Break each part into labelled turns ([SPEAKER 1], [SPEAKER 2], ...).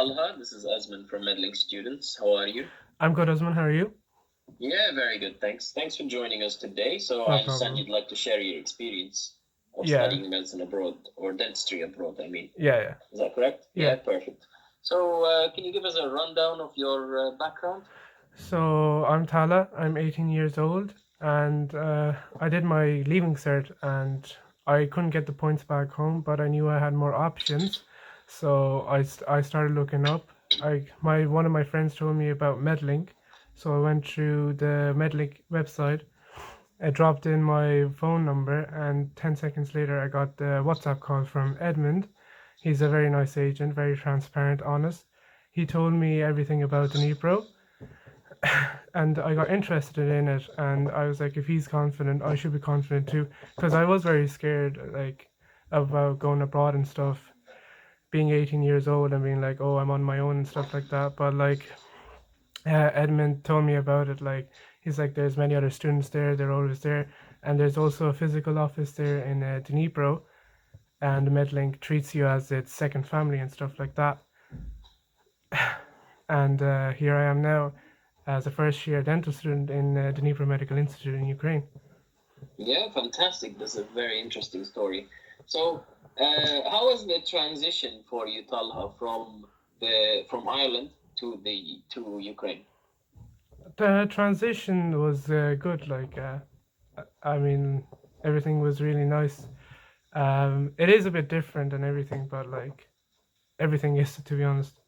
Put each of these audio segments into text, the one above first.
[SPEAKER 1] Talha. This is Asman from Medlink Students. How are you?
[SPEAKER 2] I'm good, Osman. How are you?
[SPEAKER 1] Yeah, very good. Thanks. Thanks for joining us today. So
[SPEAKER 2] No
[SPEAKER 1] I understand
[SPEAKER 2] problem.
[SPEAKER 1] you'd like to share your experience of
[SPEAKER 2] Yeah,
[SPEAKER 1] studying medicine abroad or dentistry abroad, I mean.
[SPEAKER 2] yeah,
[SPEAKER 1] Is that correct?
[SPEAKER 2] yeah.
[SPEAKER 1] Yeah, perfect. So can you give us a rundown of your background?
[SPEAKER 2] So I'm Talha. I'm 18 years old, and I did my leaving cert, and I couldn't get the points back home, but I knew I had more options, so I started looking up. One of my friends told me about Medlink, so I went through the Medlink website. I dropped in my phone number, and 10 seconds later, I got the WhatsApp call from Edmund. He's a very nice agent, very transparent, honest. He told me everything about Dnipro, and I got interested in it. And I was like, if he's confident, I should be confident too, because I was very scared, like about going abroad and stuff. Being 18 years old and being like, oh, I'm on my own and stuff like that. But like, Edmund told me about it. Like, he's like, there's many other students there. They're always there, and there's also a physical office there in Dnipro, and Medlink treats you as its second family and stuff like that. And here I am now as a first year dental student in Dnipro Medical Institute in Ukraine.
[SPEAKER 1] Yeah, fantastic. That's a very interesting story. So how was the transition for you, Talha, from Ireland to Ukraine?
[SPEAKER 2] The transition was good. Like, I mean, everything was really nice. It is a bit different and everything, but like, everything is, to be honest.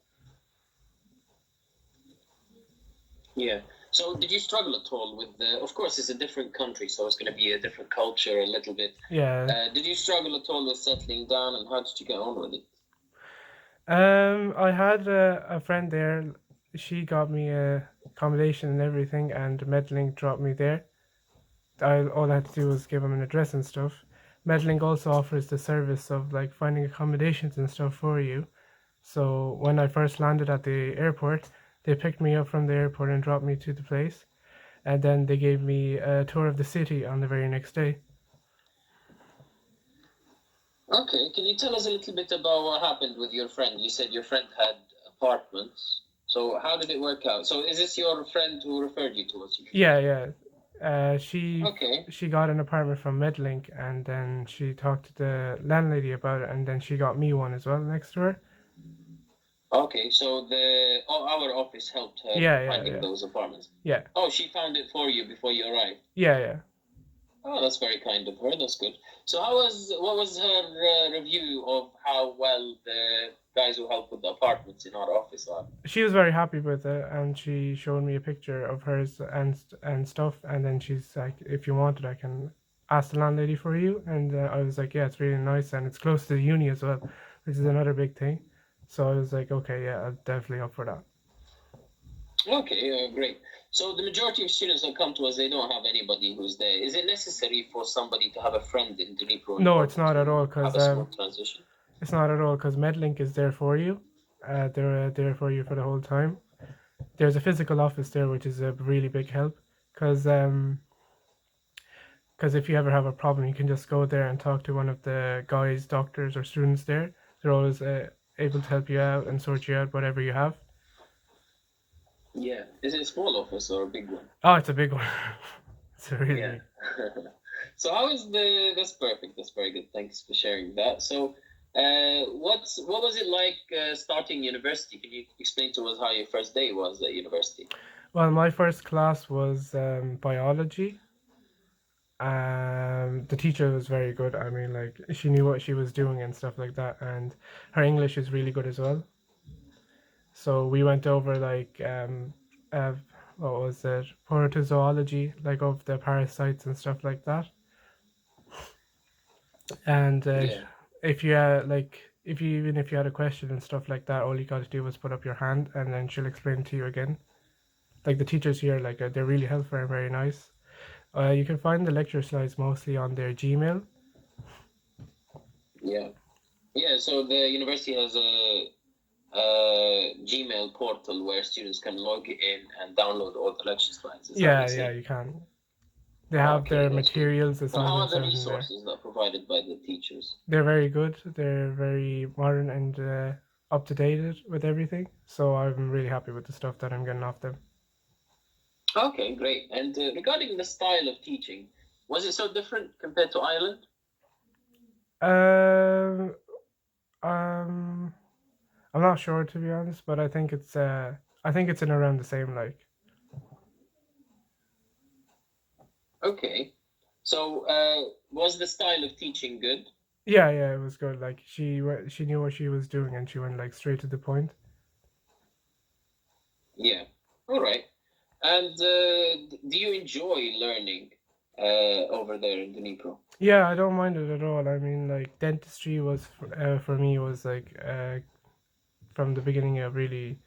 [SPEAKER 1] Yeah. So did you struggle at all with the, of course, it's a different country, so it's going to be a different culture a little bit.
[SPEAKER 2] Yeah.
[SPEAKER 1] Did you struggle at all with settling down, and how did you get on with it?
[SPEAKER 2] I had a friend there. She got me accommodation and everything, and Medlink dropped me there. All I had to do was give him an address and stuff. Medlink also offers the service of like finding accommodations and stuff for you. So when I first landed at the airport, they picked me up from the airport and dropped me to the place, and then they gave me a tour of the city on the very next day.
[SPEAKER 1] Okay, can you tell us a little bit about what happened with your friend? You said your friend had apartments. So how did it work out? So is this your friend who referred you to us?
[SPEAKER 2] Yeah, yeah. She
[SPEAKER 1] Okay.
[SPEAKER 2] she got an apartment from Medlink, and then she talked to the landlady about it, and then she got me one as well next to her.
[SPEAKER 1] Okay, so our office helped her
[SPEAKER 2] Yeah, yeah,
[SPEAKER 1] finding
[SPEAKER 2] yeah,
[SPEAKER 1] those apartments.
[SPEAKER 2] yeah,
[SPEAKER 1] Oh, she found it for you before you arrived.
[SPEAKER 2] yeah, yeah.
[SPEAKER 1] Oh, that's very kind of her. That's good. So what was her review of how well the guys who help with the apartments in our office are?
[SPEAKER 2] She was very happy with it, and she showed me a picture of hers and stuff, and then she's like, if you want it, I can ask the landlady for you. And I was like, yeah, it's really nice, and it's close to the uni as well, which is another big thing. So I was like, okay, yeah, I'm definitely up for that.
[SPEAKER 1] Okay, great. So the majority of students that come to us, they don't have anybody who's there. Is it necessary for somebody to have a friend in Dnipro in
[SPEAKER 2] No,
[SPEAKER 1] order
[SPEAKER 2] it's not at all,
[SPEAKER 1] to have
[SPEAKER 2] cause
[SPEAKER 1] a smooth transition?
[SPEAKER 2] it's not at all, cause Medlink is there for you. They're there for you for the whole time. There's a physical office there, which is a really big help, cause if you ever have a problem, you can just go there and talk to one of the guys, doctors, or students there. They're always able to help you out and sort you out whatever you have.
[SPEAKER 1] Yeah. Is it a small office or a big one?
[SPEAKER 2] Oh, it's a big one. It's a really
[SPEAKER 1] Yeah.
[SPEAKER 2] big.
[SPEAKER 1] So how is that's perfect. That's very good. Thanks for sharing that. So what was it like starting university? Can you explain to us how your first day was at university?
[SPEAKER 2] Well, my first class was biology. The teacher was very good. I mean, like, she knew what she was doing and stuff like that, and her English is really good as well. So we went over like uh, what was it, protozoology, like of the parasites and stuff like that. And
[SPEAKER 1] Yeah.
[SPEAKER 2] if you even if you had a question and stuff like that, all you got to do was put up your hand, and then she'll explain it to you again. Like, the teachers here, like, they're really helpful and very nice. You can find the lecture slides mostly on their Gmail.
[SPEAKER 1] Yeah. Yeah. So the university has a Gmail portal where students can log in and download all the lecture slides. Is that what
[SPEAKER 2] Yeah,
[SPEAKER 1] you're
[SPEAKER 2] yeah,
[SPEAKER 1] saying?
[SPEAKER 2] you can. They have
[SPEAKER 1] Okay,
[SPEAKER 2] their
[SPEAKER 1] that's good.
[SPEAKER 2] materials,
[SPEAKER 1] And how are
[SPEAKER 2] assignments,
[SPEAKER 1] the
[SPEAKER 2] everything there.
[SPEAKER 1] resources that are provided by the teachers?
[SPEAKER 2] They're very good. They're very modern, and up to date with everything. So I'm really happy with the stuff that I'm getting off them.
[SPEAKER 1] Okay, great. And regarding the style of teaching, was it so different compared to Ireland?
[SPEAKER 2] Um, um, I'm not sure to be honest, but I think it's in around the same like.
[SPEAKER 1] Okay. So, was the style of teaching good?
[SPEAKER 2] Yeah, yeah, it was good. Like she knew what she was doing and she went like straight to the point.
[SPEAKER 1] Yeah. All right. And do you enjoy learning over there in Dnipro?
[SPEAKER 2] Yeah, I don't mind it at all. I mean, like dentistry was for me was like from the beginning a really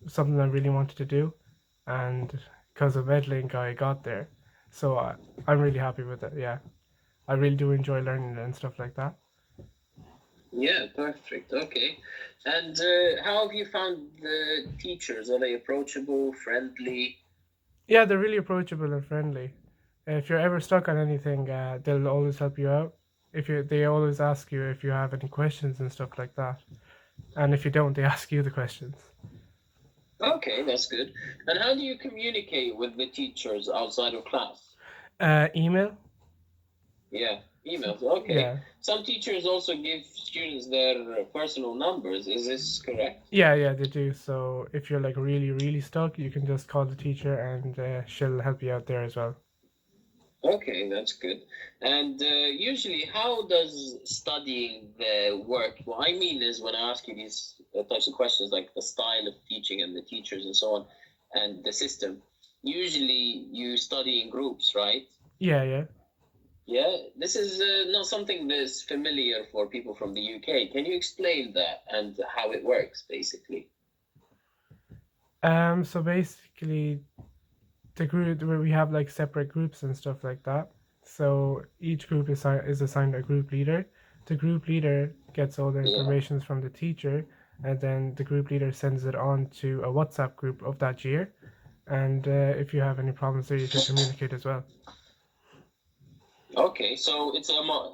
[SPEAKER 2] something I really wanted to do, and because of Medlink I got there, so I'm really happy with it. Yeah, I really do enjoy learning it and stuff like that.
[SPEAKER 1] Yeah, perfect. Okay. And how have you found the teachers? Are they approachable, friendly?
[SPEAKER 2] Yeah, they're really approachable and friendly. If you're ever stuck on anything, they'll always help you out. They always ask you if you have any questions and stuff like that. And if you don't, they ask you the questions.
[SPEAKER 1] Okay, that's good. And how do you communicate with the teachers outside of class?
[SPEAKER 2] Email.
[SPEAKER 1] Yeah, emails. Okay.
[SPEAKER 2] Yeah,
[SPEAKER 1] Some teachers also give students their personal numbers. Is this correct?
[SPEAKER 2] yeah, they do. So if you're like really stuck, you can just call the teacher and she'll help you out there as well.
[SPEAKER 1] Okay, that's good. And usually, how does studying work? What I mean is, when I ask you these types of questions, like the style of teaching and the teachers and so on, and the system, usually you study in groups, right?
[SPEAKER 2] Yeah.
[SPEAKER 1] Yeah, this is not something that's familiar for people from the UK. Can you explain that and how it works, basically?
[SPEAKER 2] So basically, the group where we have like separate groups and stuff like that. So each group is assigned a group leader. The group leader gets all the
[SPEAKER 1] Yeah.
[SPEAKER 2] information from the teacher, and then the group leader sends it on to a WhatsApp group of that year. And if you have any problems there, you can communicate as well.
[SPEAKER 1] Okay, so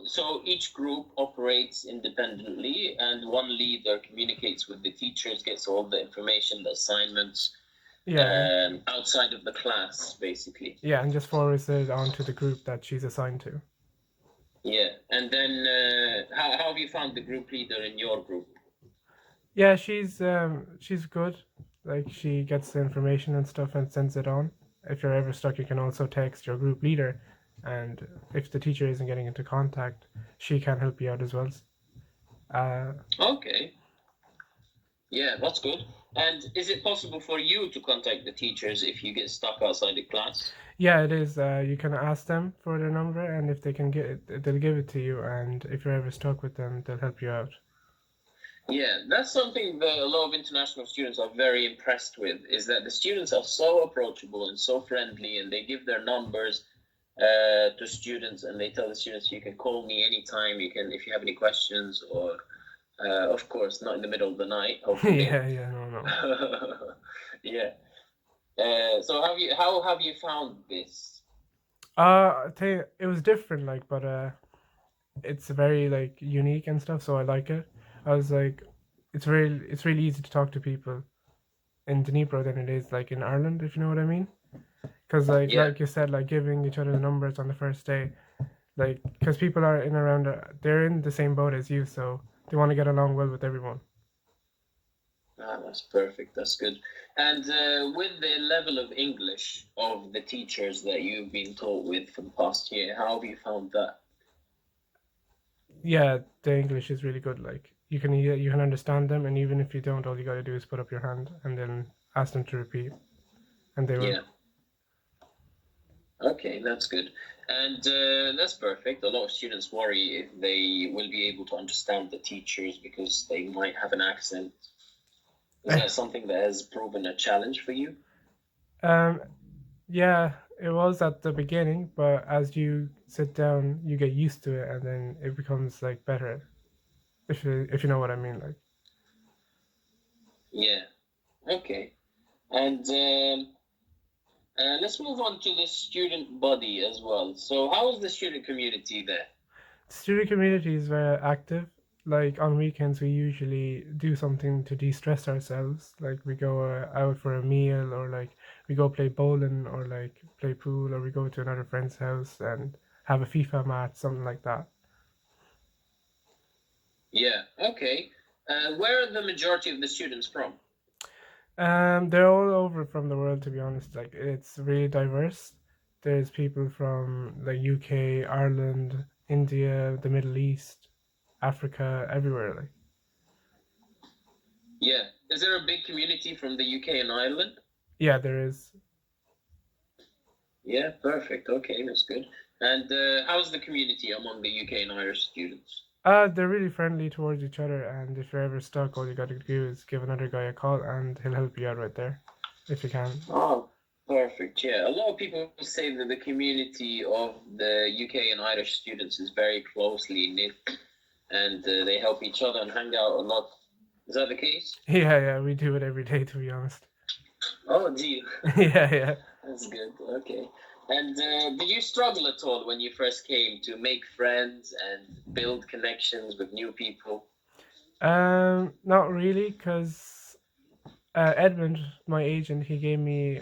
[SPEAKER 1] so each group operates independently, and one leader communicates with the teachers, gets all the information, the assignments,
[SPEAKER 2] Yeah,
[SPEAKER 1] outside of the class, basically.
[SPEAKER 2] yeah, and just forwards it on to the group that she's assigned to.
[SPEAKER 1] Yeah, and then how have you found the group leader in your group?
[SPEAKER 2] Yeah, she's good. Like she gets the information and stuff and sends it on. If you're ever stuck, you can also text your group leader, and if the teacher isn't getting into contact, she can help you out as well. Uh,
[SPEAKER 1] Okay, yeah, that's good. And is it possible for you to contact the teachers if you get stuck outside the class?
[SPEAKER 2] yeah, it is. You can ask them for their number, and if they can get it, they'll give it to you. And if you're ever stuck with them, they'll help you out.
[SPEAKER 1] Yeah, that's something that a lot of international students are very impressed with, is that the students are so approachable and so friendly, and they give their numbers to students, and they tell the students, you can call me anytime, you can, if you have any questions, or of course not in the middle of the night, hopefully.
[SPEAKER 2] Yeah, no.
[SPEAKER 1] Yeah. So how have you found this?
[SPEAKER 2] I tell you, it was different, like, but it's very like unique and stuff, so I like it. I was like, it's really easy to talk to people in Dnipro than it is like in Ireland, if you know what I mean. Because
[SPEAKER 1] Yeah.
[SPEAKER 2] like you said, like giving each other the numbers on the first day, like because people are in around, they're in the same boat as you, so they want to get along well with everyone.
[SPEAKER 1] Ah, that's perfect. That's good. And with the level of English of the teachers that you've been taught with for the past year, how have you found that?
[SPEAKER 2] Yeah, the English is really good. Like you can understand them, and even if you don't, all you got to do is put up your hand and then ask them to repeat, and they will.
[SPEAKER 1] Yeah. Okay, that's good. And that's perfect. A lot of students worry if they will be able to understand the teachers because they might have an accent. Is that something that has proven a challenge for you?
[SPEAKER 2] Um, yeah, it was at the beginning, but as you sit down, you get used to it, and then it becomes like better. If you know what I mean, like.
[SPEAKER 1] Yeah. Okay. And let's move on to the student body as well. So, how is the student community there?
[SPEAKER 2] The student community is very active. like on weekends we usually do something to de-stress ourselves. Like we go out for a meal, or like we go play bowling, or like play pool, or we go to another friend's house and have a FIFA match, something like that.
[SPEAKER 1] Yeah. Okay. Where are the majority of the students from?
[SPEAKER 2] They're all over from the world, to be honest. Like it's really diverse. There's people from like UK, Ireland, India, the Middle East, Africa, everywhere. Like
[SPEAKER 1] Yeah. Is there a big community from the UK and Ireland?
[SPEAKER 2] yeah, there is.
[SPEAKER 1] Yeah. Perfect. Okay, that's good. And how's the community among the UK and Irish students?
[SPEAKER 2] They're really friendly towards each other, and if you're ever stuck, all you gotta do is give another guy a call, and he'll help you out right there, if you can.
[SPEAKER 1] Oh, perfect. Yeah. A lot of people say that the community of the UK and Irish students is very closely knit, and they help each other and hang out a lot. Is that the case?
[SPEAKER 2] Yeah, we do it every day, to be honest.
[SPEAKER 1] Oh, gee.
[SPEAKER 2] Yeah.
[SPEAKER 1] That's good. Okay. And did you struggle at all when you first came to make friends and build connections with new people?
[SPEAKER 2] Not really, cause Edmund, my agent, he gave me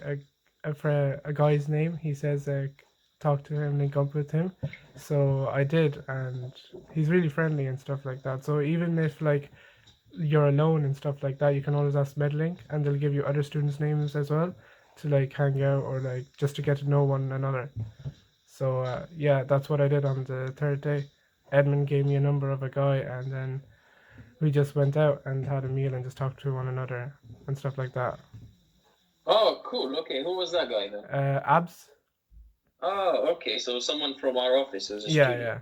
[SPEAKER 2] a guy's name. He says talk to him, link up with him. So I did, and he's really friendly and stuff like that. So even if like you're alone and stuff like that, you can always ask Medlink, and they'll give you other students' names as well to like hang out, or like just to get to know one another. So yeah, that's what I did on the third day. Edmund gave me a number of a guy, and then we just went out and had a meal and just talked to one another and stuff like that.
[SPEAKER 1] Oh, cool. Okay. Who was that guy then?
[SPEAKER 2] Abs?
[SPEAKER 1] Oh, okay. So someone from our office who's a
[SPEAKER 2] Yeah,
[SPEAKER 1] student.
[SPEAKER 2] yeah.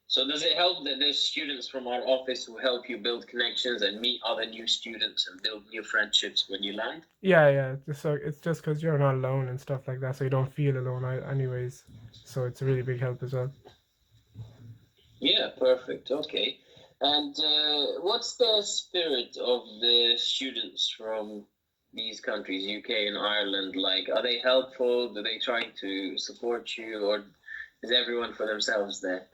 [SPEAKER 1] So does it help that there's students from our office who help you build connections and meet other new students and build new friendships when you land?
[SPEAKER 2] Yeah. So it's just because you're not alone and stuff like that, so you don't feel alone, anyways. So it's a really big help as well.
[SPEAKER 1] Yeah, perfect. Okay. And what's the spirit of the students from these countries, UK and Ireland, like? Are they helpful? Do they try to support you, or is everyone for themselves there?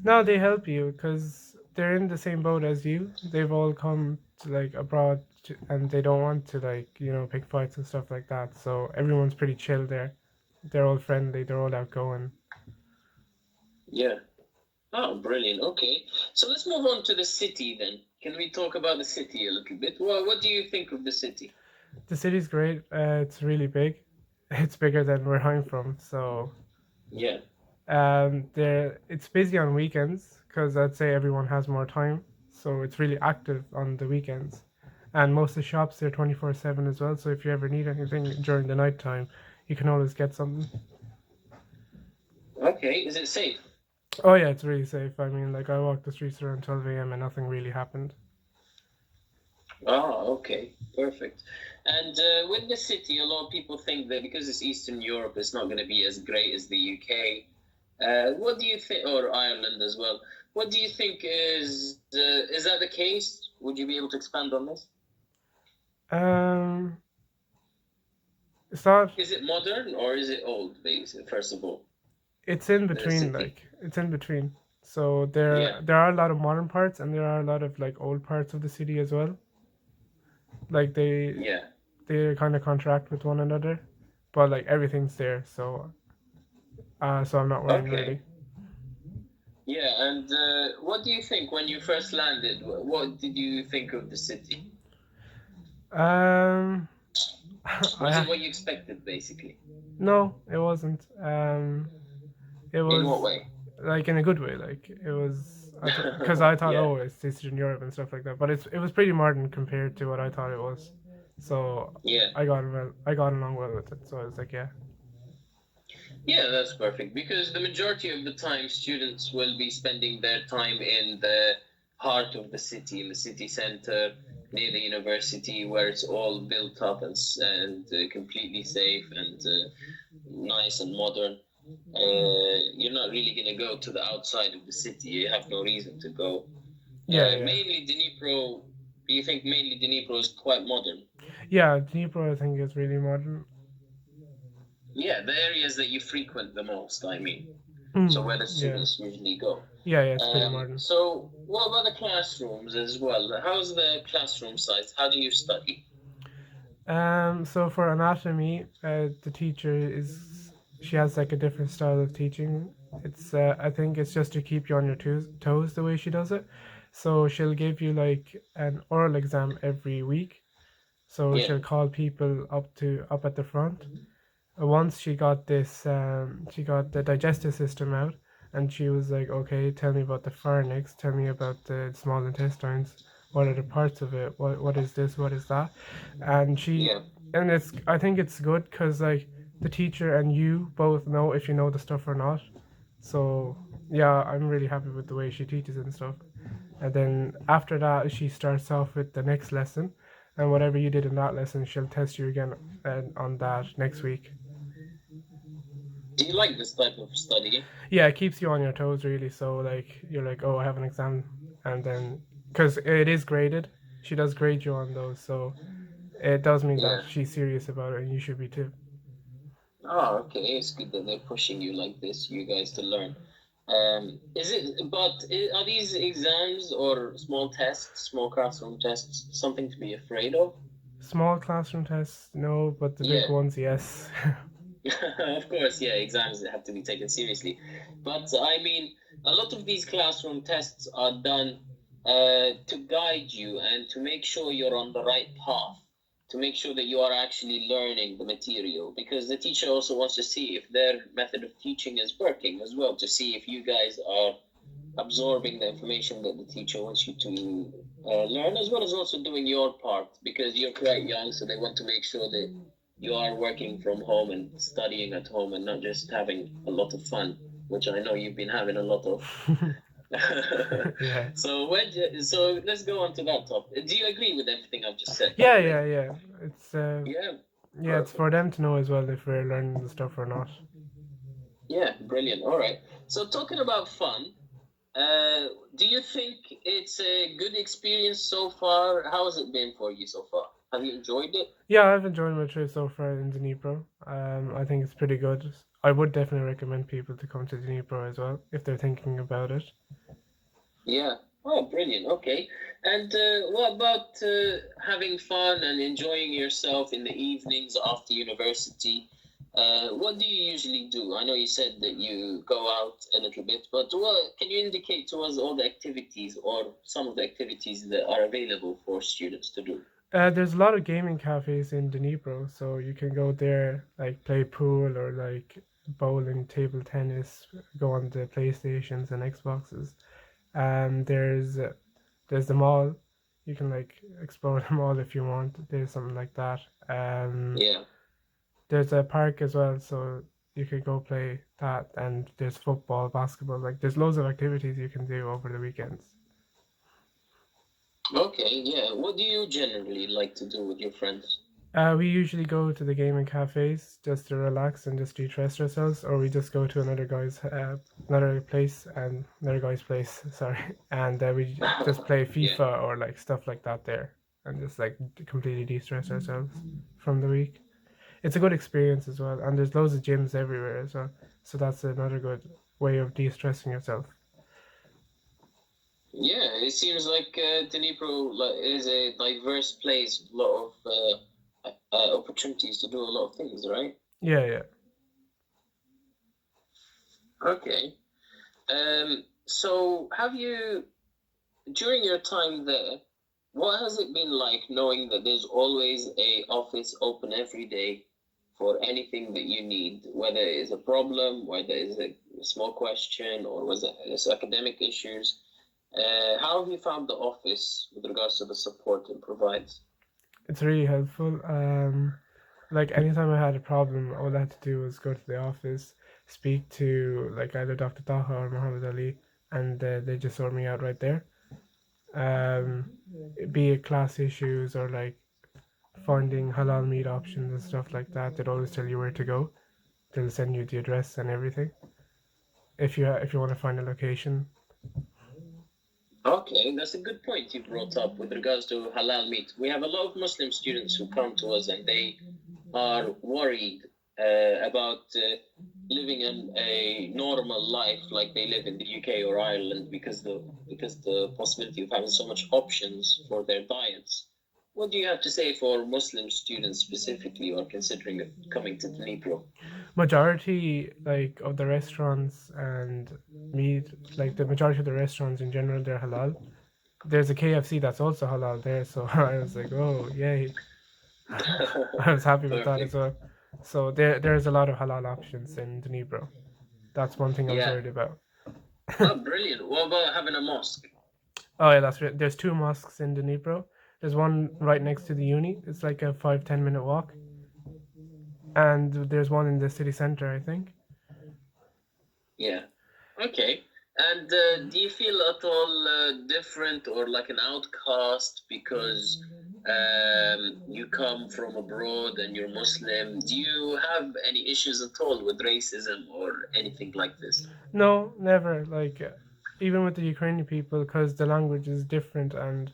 [SPEAKER 2] No, they help you because they're in the same boat as you. They've all come to like abroad, and they don't want to like pick fights and stuff like that. So everyone's pretty chill there. They're all friendly. They're all outgoing.
[SPEAKER 1] Yeah. Oh, brilliant. Okay. So let's move on to the city then. Can we talk about the city a little bit? Well, what do you think of the city?
[SPEAKER 2] The city's great. It's really big. It's bigger than where I'm from. So
[SPEAKER 1] Yeah.
[SPEAKER 2] there it's busy on weekends because I'd say everyone has more time. So it's really active on the weekends, and most of the shops they're 24/7 as well. So if you ever need anything during the night time, you can always get something.
[SPEAKER 1] Okay. Is it safe?
[SPEAKER 2] Oh yeah, it's really safe. I mean, like I walked the streets around 12 a.m. and nothing really happened.
[SPEAKER 1] Oh, okay. Perfect. And with the city, a lot of people think that because it's Eastern Europe, it's not going to be as great as the UK. What do you think, or Ireland as well? What do you think is that the case? Would you be able to expand on this?
[SPEAKER 2] Um, it's not.
[SPEAKER 1] Is it modern or is it old, basically, first of all,
[SPEAKER 2] It's in
[SPEAKER 1] the
[SPEAKER 2] between.
[SPEAKER 1] city?
[SPEAKER 2] Like it's in between. So there
[SPEAKER 1] Yeah,
[SPEAKER 2] there are a lot of modern parts, and there are a lot of like old parts of the city as well. Like
[SPEAKER 1] yeah.
[SPEAKER 2] they kind of contract with one another, but like everything's there. So I'm not worrying
[SPEAKER 1] Okay.
[SPEAKER 2] really.
[SPEAKER 1] Yeah, and what do you think when you first landed? What did you think of the city?
[SPEAKER 2] Um,
[SPEAKER 1] Was it
[SPEAKER 2] I
[SPEAKER 1] what you expected, basically?
[SPEAKER 2] no, it wasn't. It
[SPEAKER 1] In what
[SPEAKER 2] was
[SPEAKER 1] way?
[SPEAKER 2] like in a good way. Like it was because I thought,
[SPEAKER 1] Yeah.
[SPEAKER 2] oh, it's Eastern Europe and stuff like that. But it was pretty modern compared to what I thought it was. So
[SPEAKER 1] Yeah.
[SPEAKER 2] I got along well with it. So I was like, yeah.
[SPEAKER 1] Yeah, that's perfect because the majority of the time students will be spending their time in the heart of the city, in the city center, near the university, where it's all built up and completely safe and nice and modern. You're not really going to go to the outside of the city. You have no reason to go.
[SPEAKER 2] Yeah.
[SPEAKER 1] Mainly Dnipro, do you think mainly Dnipro is quite modern?
[SPEAKER 2] Yeah, Dnipro I think is really modern.
[SPEAKER 1] Yeah, the areas that you frequent the most, I mean. So where the
[SPEAKER 2] Yeah.
[SPEAKER 1] students usually go.
[SPEAKER 2] Yeah, yeah, it's pretty modern.
[SPEAKER 1] So what about the classrooms as well? How's the classroom size? How do you study?
[SPEAKER 2] So for anatomy, the teacher is she has like a different style of teaching. It's I think it's just to keep you on your toes the way she does it. So she'll give you like an oral exam every week. So
[SPEAKER 1] Yeah.
[SPEAKER 2] she'll call people up at the front. Once she got the digestive system out, and she was like, "Okay, tell me about the pharynx. Tell me about the small intestines. What are the parts of it? What is this? What is that?" And
[SPEAKER 1] Yeah.
[SPEAKER 2] it's I think it's good because like the teacher and you both know if you know the stuff or not. So yeah, I'm really happy with the way she teaches and stuff. And then after that, she starts off with the next lesson, and whatever you did in that lesson, she'll test you again on that next week.
[SPEAKER 1] Do you like this type of study?
[SPEAKER 2] Yeah, it keeps you on your toes really. So like you're like, oh, I have an exam, and then because it is graded, she does grade you on those. So it does mean that
[SPEAKER 1] Yeah.
[SPEAKER 2] she's serious about it, and you should be too.
[SPEAKER 1] Oh, okay. It's good that they're pushing you like this, you guys, to learn. Is it? But are these exams or small tests, small classroom tests, something to be afraid of?
[SPEAKER 2] Small classroom tests, no, but the big
[SPEAKER 1] Yeah.
[SPEAKER 2] ones, yes.
[SPEAKER 1] Of course, yeah, exams have to be taken seriously. But I mean, a lot of these classroom tests are done to guide you and to make sure you're on the right path, to make sure that you are actually learning the material. Because the teacher also wants to see if their method of teaching is working as well, to see if you guys are absorbing the information that the teacher wants you to learn, as well as also doing your part, because you're quite young, so they want to make sure that you are working from home and studying at home and not just having a lot of fun, which I know you've been having a lot of.
[SPEAKER 2] Yeah.
[SPEAKER 1] So let's go on to that topic. Do you agree with everything I've just said, by
[SPEAKER 2] Yeah,
[SPEAKER 1] the way?
[SPEAKER 2] yeah, yeah. It's
[SPEAKER 1] Yeah,
[SPEAKER 2] yeah, it's for
[SPEAKER 1] perfect.
[SPEAKER 2] them to know as well if we're learning the stuff or not.
[SPEAKER 1] Yeah, brilliant. All right. So talking about fun, do you think it's a good experience so far? How has it been for you so far? Have you enjoyed it?
[SPEAKER 2] Yeah, I've enjoyed my trip so far in Dnipro. I think it's pretty good. I would definitely recommend people to come to Dnipro as well if they're thinking about it.
[SPEAKER 1] Yeah. Oh, brilliant. Okay. And what about having fun and enjoying yourself in the evenings after university? What do you usually do? I know you said that you go out a little bit, but what can you indicate to us all the activities or some of the activities that are available for students to do?
[SPEAKER 2] There's a lot of gaming cafes in Dnipro, so you can go there, like play pool or like bowling, table tennis, go on the PlayStations and Xboxes. There's the mall. You can like explore the mall if you want. There's something like that.
[SPEAKER 1] Yeah.
[SPEAKER 2] There's a park as well, so you could go play that. And there's football, basketball. Like there's loads of activities you can do over the weekends.
[SPEAKER 1] Okay. Yeah. What do you generally like to do with your friends?
[SPEAKER 2] We usually go to the gaming cafes just to relax and just de-stress ourselves, or we just go to another guy's place. Sorry, and we just play
[SPEAKER 1] Yeah.
[SPEAKER 2] FIFA or like stuff like that there, and just like completely de-stress ourselves from the week. It's a good experience as well, and there's loads of gyms everywhere as well, so that's another good way of de-stressing yourself.
[SPEAKER 1] Yeah, it seems like Dnipro is a diverse place, a lot of opportunities to do a lot of things, right?
[SPEAKER 2] Yeah, yeah.
[SPEAKER 1] Okay. So have you, during your time there, what has it been like knowing that there's always a office open every day for anything that you need, whether it's a problem, whether it's a small question, or was it's academic issues? How have you found the office with regards to the support it provides?
[SPEAKER 2] It's really helpful. Like anytime I had a problem, all I had to do was go to the office, speak to like either Dr. Talha or Muhammad Ali, and they just sort me out right there. Um, be it class issues or like finding halal meat options and stuff like that. They'd always tell you where to go. They'll send you the address and everything if you want to find a location.
[SPEAKER 1] Okay, that's a good point you brought up with regards to halal meat. We have a lot of Muslim students who come to us and they are worried about living in a normal life like they live in the UK or Ireland because the possibility of having so much options for their diets. What do you have to say for Muslim students specifically or considering coming to Dnipro?
[SPEAKER 2] Majority like of the restaurants and meat, like the majority of the restaurants in general, they're halal. There's a KFC that's also halal there, so I was like, oh yay. I was happy with that as
[SPEAKER 1] Perfect.
[SPEAKER 2] well. So there's a lot of halal options in Dnipro. That's one thing I was
[SPEAKER 1] Yeah.
[SPEAKER 2] worried about.
[SPEAKER 1] Oh, brilliant. What about having a mosque?
[SPEAKER 2] Oh yeah, that's right. There's two mosques in Dnipro. There's one right next to the uni. It's like a 5-10 minute walk, and there's one in the city center, I think.
[SPEAKER 1] Yeah. Okay. And do you feel at all different or like an outcast because you come from abroad and you're Muslim? Do you have any issues at all with racism or anything like this?
[SPEAKER 2] No, never. Like even with the Ukrainian people, because the language is different and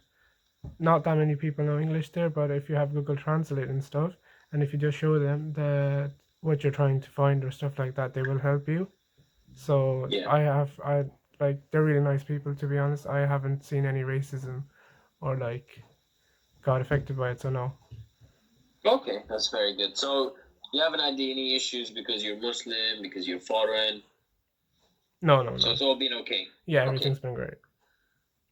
[SPEAKER 2] not that many people know English there. But if you have Google Translate and stuff, and if you just show them the what you're trying to find or stuff like that, they will help you. So
[SPEAKER 1] Yeah.
[SPEAKER 2] I like they're really nice people, to be honest. I haven't seen any racism or like got affected by it, so no.
[SPEAKER 1] Okay, that's very good. So you haven't had any issues because you're Muslim, because you're foreign.
[SPEAKER 2] No,
[SPEAKER 1] So
[SPEAKER 2] no.
[SPEAKER 1] it's all been okay.
[SPEAKER 2] Yeah,
[SPEAKER 1] Okay,
[SPEAKER 2] everything's been great.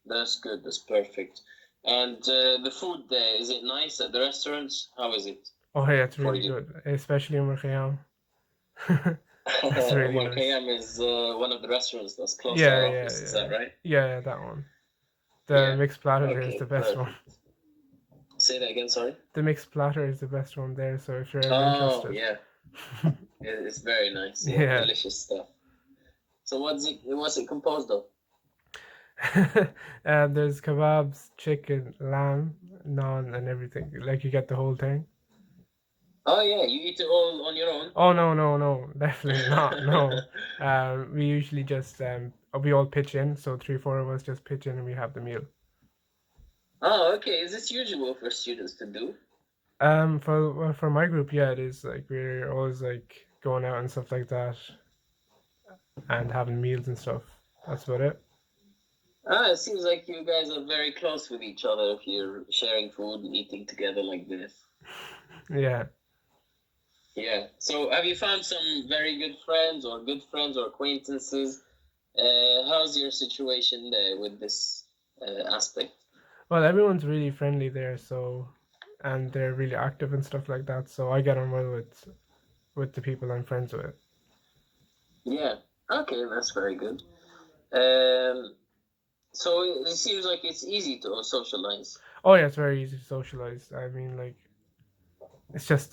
[SPEAKER 1] that's good. That's perfect. And the food there, is it nice at the restaurants? How is it
[SPEAKER 2] Oh yeah, it's
[SPEAKER 1] for
[SPEAKER 2] really
[SPEAKER 1] you?
[SPEAKER 2] good, especially in Markhayam. That's really
[SPEAKER 1] Omar
[SPEAKER 2] nice.
[SPEAKER 1] Khayyam is one of the restaurants that's close to
[SPEAKER 2] Yeah,
[SPEAKER 1] our
[SPEAKER 2] yeah,
[SPEAKER 1] office. Is
[SPEAKER 2] yeah,
[SPEAKER 1] that right?
[SPEAKER 2] yeah. That one. The
[SPEAKER 1] Yeah.
[SPEAKER 2] mixed platter there is
[SPEAKER 1] Okay,
[SPEAKER 2] the best one.
[SPEAKER 1] perfect. Say that again, sorry.
[SPEAKER 2] The mixed platter is the best one there. So if you're ever
[SPEAKER 1] Oh,
[SPEAKER 2] interested,
[SPEAKER 1] yeah. It's very nice. Yeah,
[SPEAKER 2] yeah.
[SPEAKER 1] delicious stuff. So what's it composed of?
[SPEAKER 2] And there's kebabs, chicken, lamb, naan, and everything. Like you get the whole thing.
[SPEAKER 1] Oh yeah, you eat it all on your own?
[SPEAKER 2] Oh no, definitely not. No, we usually just we all pitch in. So 3-4 of us just pitch in and we have the meal.
[SPEAKER 1] Oh, okay. Is this usual for students to do?
[SPEAKER 2] For my group, yeah, it is like we're always like going out and stuff like that, and having meals and stuff. That's about it.
[SPEAKER 1] Ah, it seems like you guys are very close with each other if you're sharing food and eating together like this.
[SPEAKER 2] Yeah.
[SPEAKER 1] Yeah. So have you found some very good friends or acquaintances? How's your situation there with this aspect?
[SPEAKER 2] Well, everyone's really friendly there, so and they're really active and stuff like that. So I get on well with the people I'm friends with.
[SPEAKER 1] Yeah. Okay, that's very good. Um, so it seems like it's easy to socialize.
[SPEAKER 2] Oh yeah, it's very easy to socialize. I mean, like it's just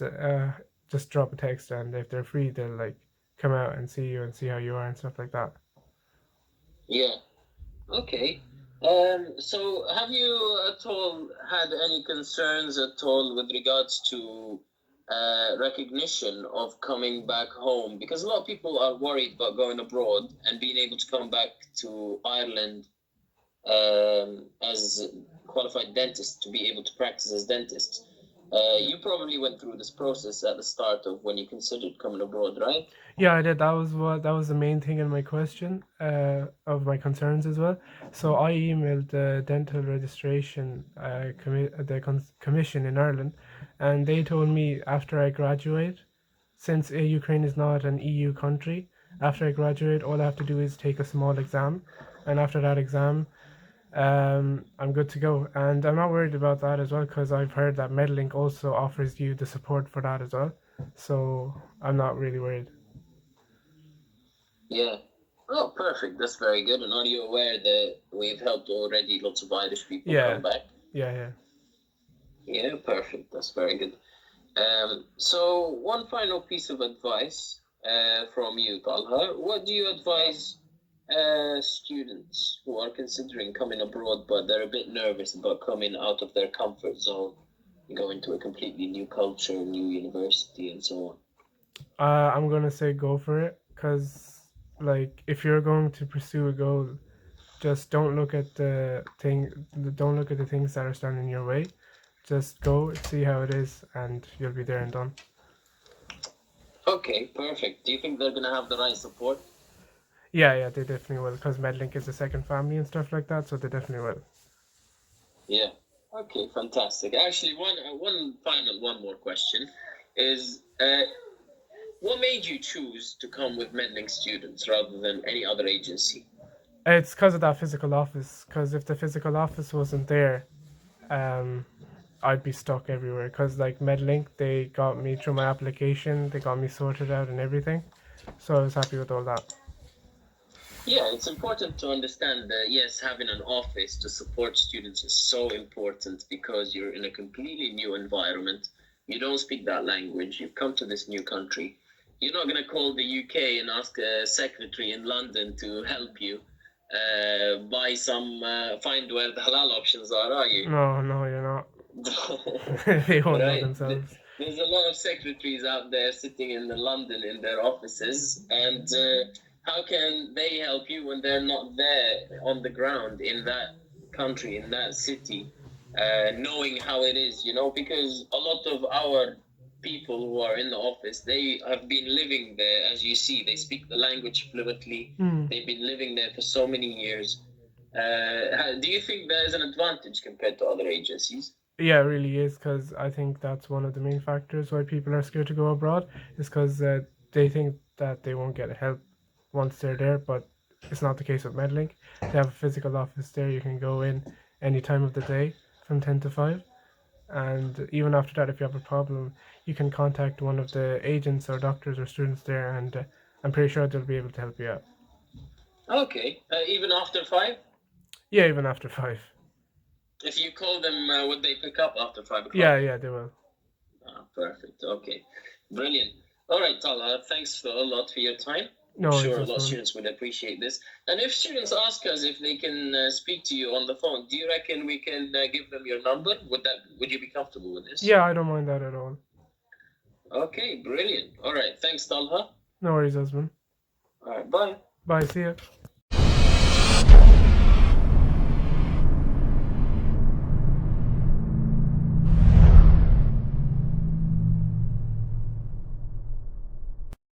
[SPEAKER 2] drop a text, and if they're free, they'll like come out and see you and see how you are and stuff like that.
[SPEAKER 1] Yeah. Okay. So have you at all had any concerns at all with regards to recognition of coming back home? Because a lot of people are worried about going abroad and being able to come back to Ireland as qualified dentists to be able to practice as dentists. You probably went through this process at the start of when you considered coming abroad, right?
[SPEAKER 2] Yeah, I did. That was the main thing in my question, of my concerns as well. So I emailed the dental registration commission in Ireland, and they told me after I graduate, since Ukraine is not an EU country, after I graduate, all I have to do is take a small exam, and after that exam, I'm good to go. And I'm not worried about that as well because I've heard that Medlink also offers you the support for that as well. So I'm not really worried.
[SPEAKER 1] Yeah. Oh, perfect. That's very good. And are you aware that we've helped already lots of Irish people
[SPEAKER 2] Yeah,
[SPEAKER 1] come back?
[SPEAKER 2] yeah.
[SPEAKER 1] Yeah, perfect. That's very good. So one final piece of advice from you, Talha. What do you advise students who are considering coming abroad, but they're a bit nervous about coming out of their comfort zone, going to a completely new culture, new university, and so on?
[SPEAKER 2] I'm gonna say go for it because, like, if you're going to pursue a goal, just don't look at don't look at the things that are standing in your way. Just go, see how it is, and you'll be there and done.
[SPEAKER 1] Okay, perfect. Do you think they're gonna have the right support?
[SPEAKER 2] Yeah, they definitely will, because Medlink is a second family and stuff like that, so they definitely will.
[SPEAKER 1] Yeah. Okay, fantastic. Actually, one more question is, what made you choose to come with Medlink students rather than any other agency?
[SPEAKER 2] It's because of that physical office, because if the physical office wasn't there, um, I'd be stuck everywhere. Because like Medlink, they got me through my application, they got me sorted out and everything, so I was happy with all that.
[SPEAKER 1] Yeah, it's important to understand that, yes, having an office to support students is so important because you're in a completely new environment. You don't speak that language. You've come to this new country. You're not going to call the UK and ask a secretary in London to help you find where the halal options are you?
[SPEAKER 2] No, you're not. They won't know
[SPEAKER 1] Right?
[SPEAKER 2] themselves.
[SPEAKER 1] There's a lot of secretaries out there sitting in London in their offices, and how can they help you when they're not there on the ground in that country, in that city, knowing how it is, because a lot of our people who are in the office, they have been living there. As you see, they speak the language fluently.
[SPEAKER 2] Mm.
[SPEAKER 1] They've been living there for so many years. Do you think there's an advantage compared to other agencies?
[SPEAKER 2] Yeah, it really is, because I think that's one of the main factors why people are scared to go abroad, is because they think that they won't get help once they're there, but it's not the case with Medlink. They have a physical office there, you can go in any time of the day from 10 to 5, and even after that, if you have a problem, you can contact one of the agents or doctors or students there, and I'm pretty sure they'll be able to help you out.
[SPEAKER 1] Okay, even after 5?
[SPEAKER 2] Yeah, even after 5.
[SPEAKER 1] If you call them, would they pick up after 5 o'clock?
[SPEAKER 2] Yeah, they will.
[SPEAKER 1] Ah, perfect. Okay, brilliant. All right, Talha, thanks a lot for your time. I'm
[SPEAKER 2] No worries,
[SPEAKER 1] sure a lot of
[SPEAKER 2] Usman.
[SPEAKER 1] students would appreciate this. And if students ask us if they can speak to you on the phone, do you reckon we can give them your number? Would you be comfortable with this?
[SPEAKER 2] Yeah, I don't mind that at all.
[SPEAKER 1] Okay, brilliant. All right, thanks, Talha.
[SPEAKER 2] No worries, Usman.
[SPEAKER 1] All right, bye.
[SPEAKER 2] Bye, see ya.